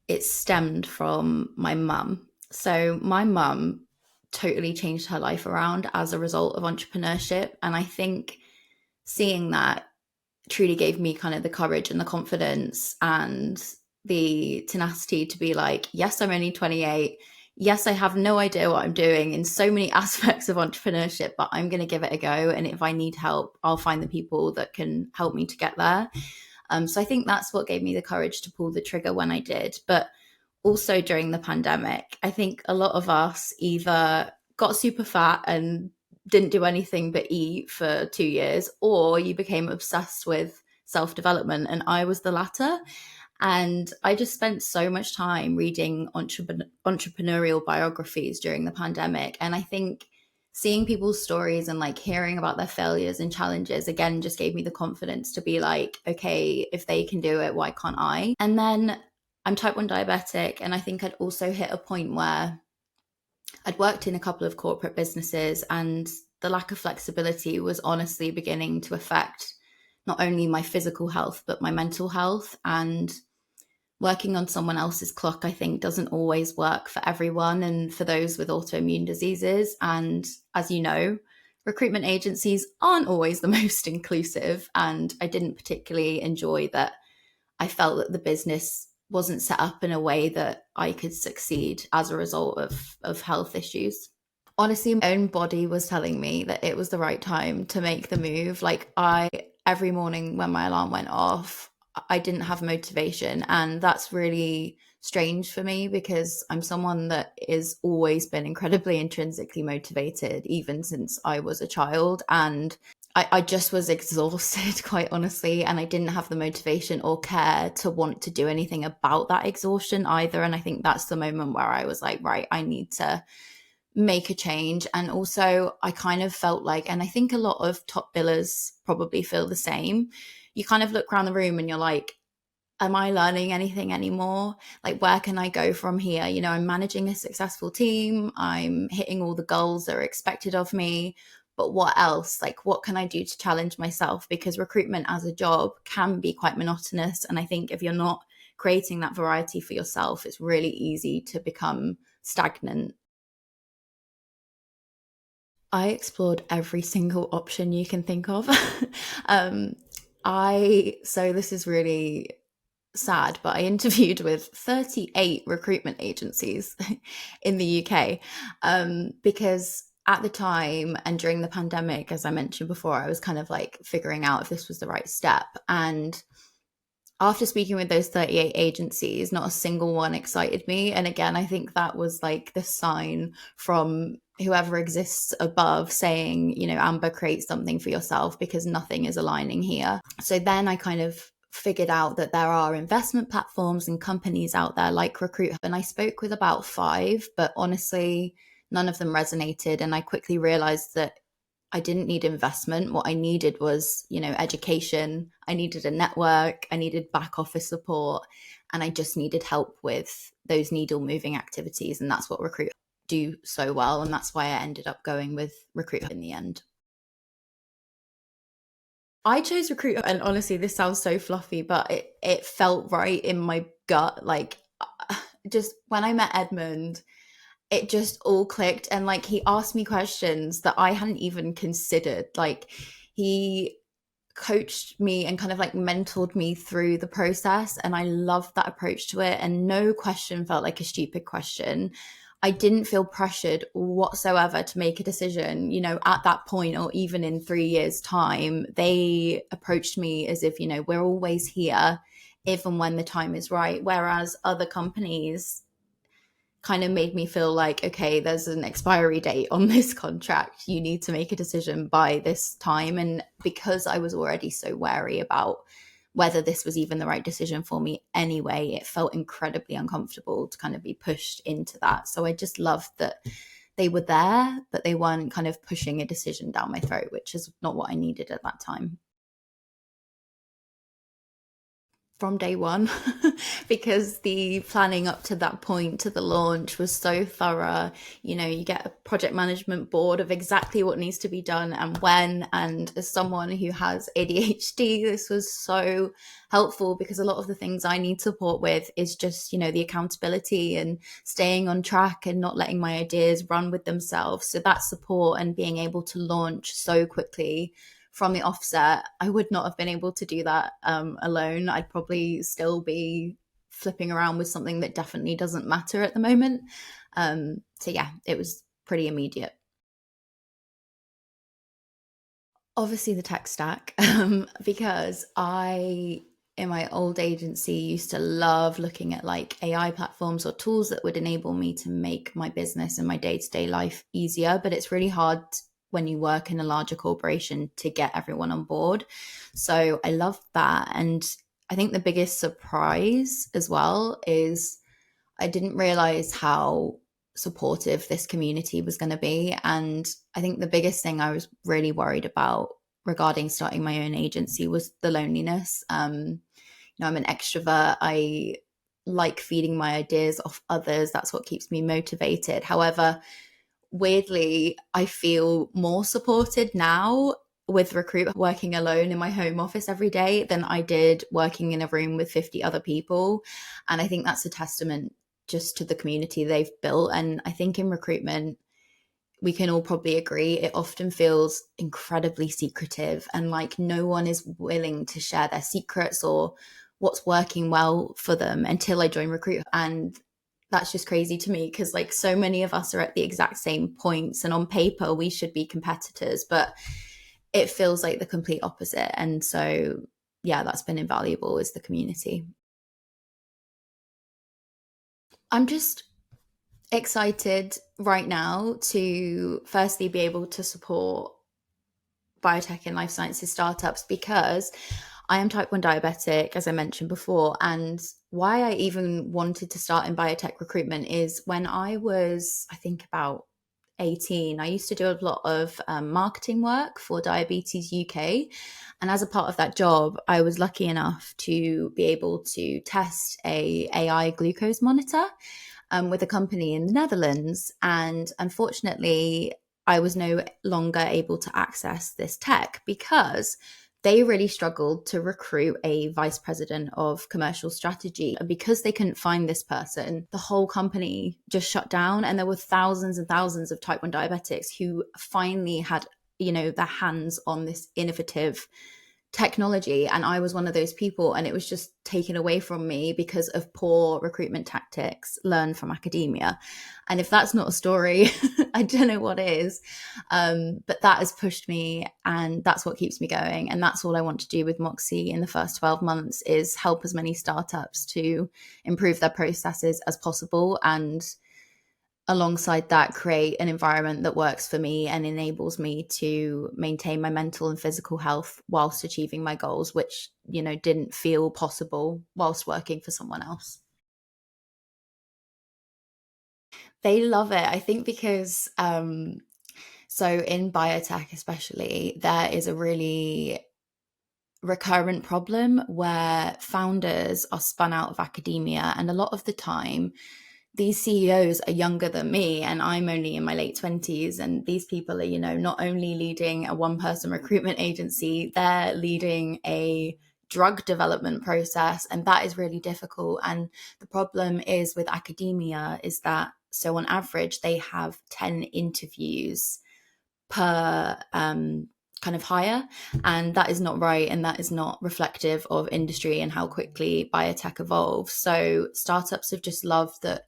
it stemmed from my mum. So my mum totally changed her life around as a result of entrepreneurship. And I think seeing that truly gave me kind of the courage and the confidence and the tenacity to be like, yes, I'm only 28. Yes, I have no idea what I'm doing in so many aspects of entrepreneurship, but I'm going to give it a go. And if I need help, I'll find the people that can help me to get there. So I think that's what gave me the courage to pull the trigger when I did. But also during the pandemic, I think a lot of us either got super fat and didn't do anything but eat for 2 years, or you became obsessed with self development. And I was the latter. And I just spent so much time reading entrepreneurial biographies during the pandemic. And I think seeing people's stories and like hearing about their failures and challenges again just gave me the confidence to be like, okay, if they can do it, why can't I? And then I'm type 1 diabetic. And I think I'd also hit a point where I'd worked in a couple of corporate businesses, and the lack of flexibility was honestly beginning to affect not only my physical health, but my mental health. And working on someone else's clock, I think, doesn't always work for everyone and for those with autoimmune diseases. And as you know, recruitment agencies aren't always the most inclusive. And I didn't particularly enjoy that. I felt that the business wasn't set up in a way that I could succeed as a result of health issues. Honestly, my own body was telling me that it was the right time to make the move. Like every morning when my alarm went off, I didn't have motivation. And that's really strange for me because I'm someone that is always been incredibly intrinsically motivated, even since I was a child. And I just was exhausted, quite honestly, and I didn't have the motivation or care to want to do anything about that exhaustion either. And I think that's the moment where I was like, right, I need to make a change. And also, I kind of felt like, and I think a lot of top billers probably feel the same, you kind of look around the room and you're like, am I learning anything anymore? Like, where can I go from here? You know, I'm managing a successful team. I'm hitting all the goals that are expected of me. But what else? Like, what can I do to challenge myself? Because recruitment as a job can be quite monotonous. And I think if you're not creating that variety for yourself, it's really easy to become stagnant. I explored every single option you can think of. um, so this is really sad, but I interviewed with 38 recruitment agencies in the UK because at the time and during the pandemic, as I mentioned before, I was kind of like figuring out if this was the right step. And after speaking with those 38 agencies, not a single one excited me. And again, I think that was like the sign from whoever exists above saying, you know, Amber, create something for yourself because nothing is aligning here. So then I kind of figured out that there are investment platforms and companies out there like RecruitHub. And I spoke with about five, but honestly, none of them resonated. And I quickly realized that I didn't need investment. What I needed was, you know, education. I needed a network. I needed back office support. And I just needed help with those needle moving activities. And that's what Recruit do so well. And that's why I ended up going with Recruit in the end. I chose Recruit, and honestly, this sounds so fluffy, but it felt right in my gut. Like, just when I met Edmund, it just all clicked. And like, he asked me questions that I hadn't even considered. Like, he coached me and kind of like mentored me through the process. And I loved that approach to it. And no question felt like a stupid question. I didn't feel pressured whatsoever to make a decision, you know, at that point or even in 3 years' time. They approached me as if, you know, we're always here if and when the time is right. Whereas other companies kind of made me feel like, okay, there's an expiry date on this contract. You need to make a decision by this time. And because I was already so wary about whether this was even the right decision for me anyway, it felt incredibly uncomfortable to kind of be pushed into that. So I just loved that they were there, but they weren't kind of pushing a decision down my throat, which is not what I needed at that time. from day one because the planning up to that point to the launch was so thorough. You know, you get a project management board of exactly what needs to be done and when. And as someone who has ADHD, this was so helpful because a lot of the things I need support with is just, you know, the accountability and staying on track and not letting my ideas run with themselves. So that support and being able to launch so quickly from the offset, I would not have been able to do that alone. I'd probably still be flipping around with something that definitely doesn't matter at the moment. So yeah, it was pretty immediate. Obviously, the tech stack, because I, in my old agency, used to love looking at like AI platforms or tools that would enable me to make my business and my day to day life easier. But it's really hard when you work in a larger corporation to get everyone on board. So I love that. And I think the biggest surprise as well is I didn't realize how supportive this community was going to be. And I think the biggest thing I was really worried about regarding starting my own agency was the loneliness. You know, I'm an extrovert. I like feeding my ideas off others. That's what keeps me motivated. However, weirdly, I feel more supported now with Recruit working alone in my home office every day than I did working in a room with 50 other people. And I think that's a testament just to the community they've built. And I think in recruitment, we can all probably agree it often feels incredibly secretive and like no one is willing to share their secrets or what's working well for them until I joined Recruit. And that's just crazy to me because like so many of us are at the exact same points and on paper we should be competitors, but it feels like the complete opposite. And so yeah, that's been invaluable is the community. I'm just excited right now to firstly be able to support biotech and life sciences startups because I am type 1 diabetic, as I mentioned before. And why I even wanted to start in biotech recruitment is when I was, I think, about 18, I used to do a lot of marketing work for Diabetes UK. And as a part of that job, I was lucky enough to be able to test a AI glucose monitor with a company in the Netherlands. And unfortunately, I was no longer able to access this tech because they really struggled to recruit a vice president of commercial strategy. And because they couldn't find this person, the whole company just shut down. And there were thousands and thousands of type 1 diabetics who finally had, you know, their hands on this innovative technology, and I was one of those people, and it was just taken away from me because of poor recruitment tactics learned from academia. And if that's not a story, I don't know what is. But that has pushed me, and that's what keeps me going, and that's all I want to do with Moxee in the first 12 months is help as many startups to improve their processes as possible, and alongside that create an environment that works for me and enables me to maintain my mental and physical health whilst achieving my goals, which, you know, didn't feel possible whilst working for someone else. They love it, I think, because so in biotech especially there is a really recurrent problem where founders are spun out of academia, and a lot of the time these CEOs are younger than me, and I'm only in my late 20s. And these people are, you know, not only leading a one person recruitment agency, they're leading a drug development process. And that is really difficult. And the problem is with academia is that, so on average, they have 10 interviews per kind of hire. And that is not right. And that is not reflective of industry and how quickly biotech evolves. So startups have just loved that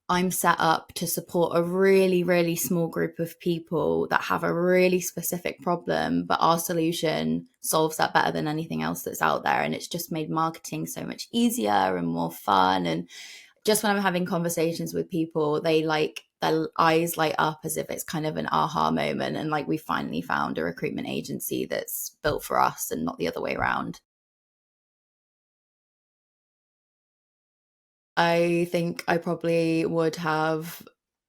I'm set up to support a really, really small group of people that have a really specific problem, but our solution solves that better than anything else that's out there. And it's just made marketing so much easier and more fun. And just when I'm having conversations with people, they like their eyes light up as if it's kind of an aha moment. And like we finally found a recruitment agency that's built for us and not the other way around. I think I probably would have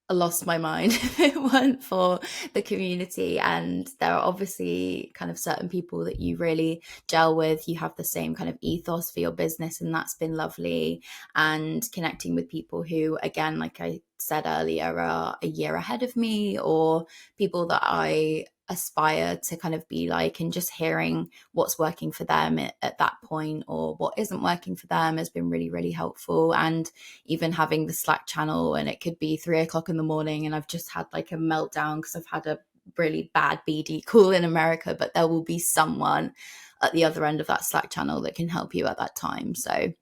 lost my mind if it weren't for the community. And there are obviously kind of certain people that you really gel with. You have the same kind of ethos for your business, and that's been lovely. And connecting with people who, again, like I said earlier, are a year ahead of me, or people that I aspire to kind of be like, and just hearing what's working for them at that point, or what isn't working for them, has been really, really helpful. And even having the Slack channel, and it could be 3 o'clock in the morning and I've just had like a meltdown because I've had a really bad BD call in America, but there will be someone at the other end of that Slack channel that can help you at that time. So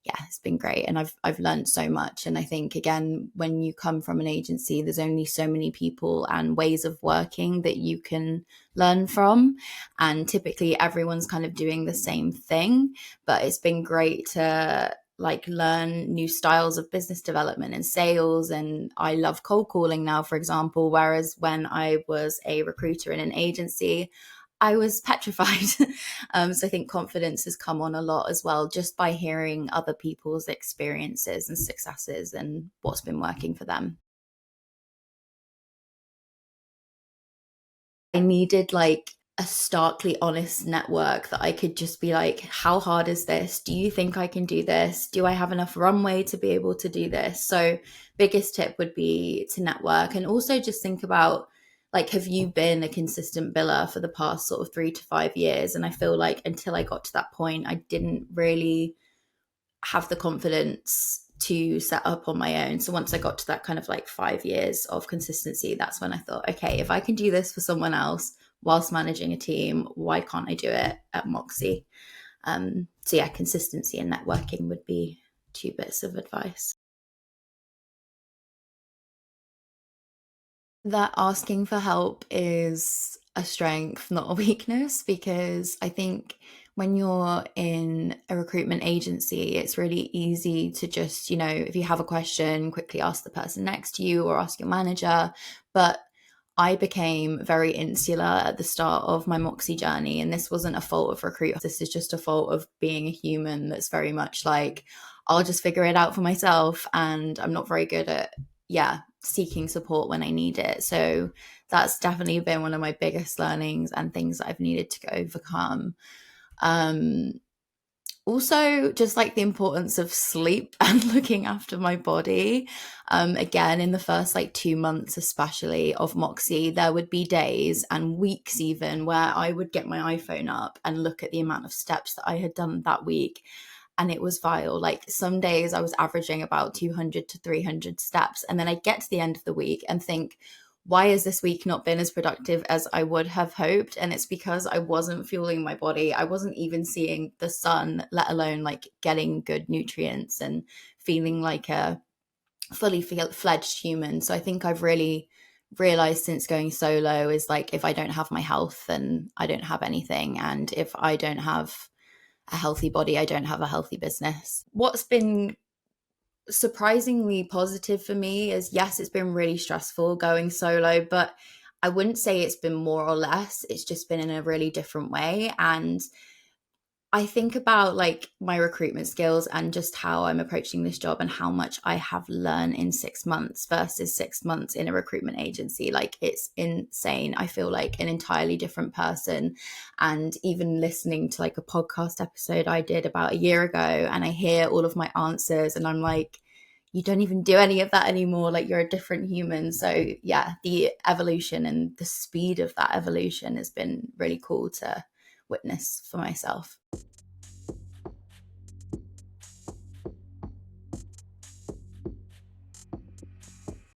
yeah, it's been great, and I've learned so much. And I think, again, when you come from an agency, there's only so many people and ways of working that you can learn from, and typically everyone's kind of doing the same thing. But it's been great to like learn new styles of business development and sales. And I love cold calling now, for example, whereas when I was a recruiter in an agency, I was petrified. So I think confidence has come on a lot as well, just by hearing other people's experiences and successes and what's been working for them. I needed like a starkly honest network that I could just be like, how hard is this? Do you think I can do this? Do I have enough runway to be able to do this? So, biggest tip would be to network, and also just think about, like, have you been a consistent biller for the past sort of 3 to 5 years? And I feel like until I got to that point, I didn't really have the confidence to set up on my own. So once I got to that kind of like 5 years of consistency, that's when I thought, okay, if I can do this for someone else whilst managing a team, why can't I do it at Moxee? So yeah, consistency and networking would be 2 bits of advice. That asking for help is a strength, not a weakness, because I think when you're in a recruitment agency, it's really easy to just, if you have a question, quickly ask the person next to you or ask your manager. But I became very insular at the start of my Moxie journey, and this wasn't a fault of Recruit. This is just a fault of being a human that's very much like, I'll just figure it out for myself, and I'm not very good at, yeah, seeking support when I need it. So that's definitely been one of my biggest learnings and things that I've needed to overcome. Um, Also, just like the importance of sleep and looking after my body. Again, in the first like 2 months, especially of Moxie, there would be days and weeks even where I would get my iPhone up and look at the amount of steps that I had done that week. And it was vile. Like some days I was averaging about 200 to 300 steps. And then I get to the end of the week and think, why has this week not been as productive as I would have hoped? And it's because I wasn't fueling my body. I wasn't even seeing the sun, let alone like getting good nutrients and feeling like a fully fledged human. So I think I've really realized since going solo is like, if I don't have my health, then I don't have anything. And if I don't have a healthy body, I don't have a healthy business. What's been surprisingly positive for me is, yes, it's been really stressful going solo, but I wouldn't say it's been more or less. It's just been in a really different way. And I think about like my recruitment skills and just how I'm approaching this job and how much I have learned in 6 months versus 6 months in a recruitment agency. Like it's insane. I feel like an entirely different person. And even listening to like a podcast episode I did about a year ago, and I hear all of my answers and I'm like, you don't even do any of that anymore. Like you're a different human. So yeah, the evolution and the speed of that evolution has been really cool to witness for myself.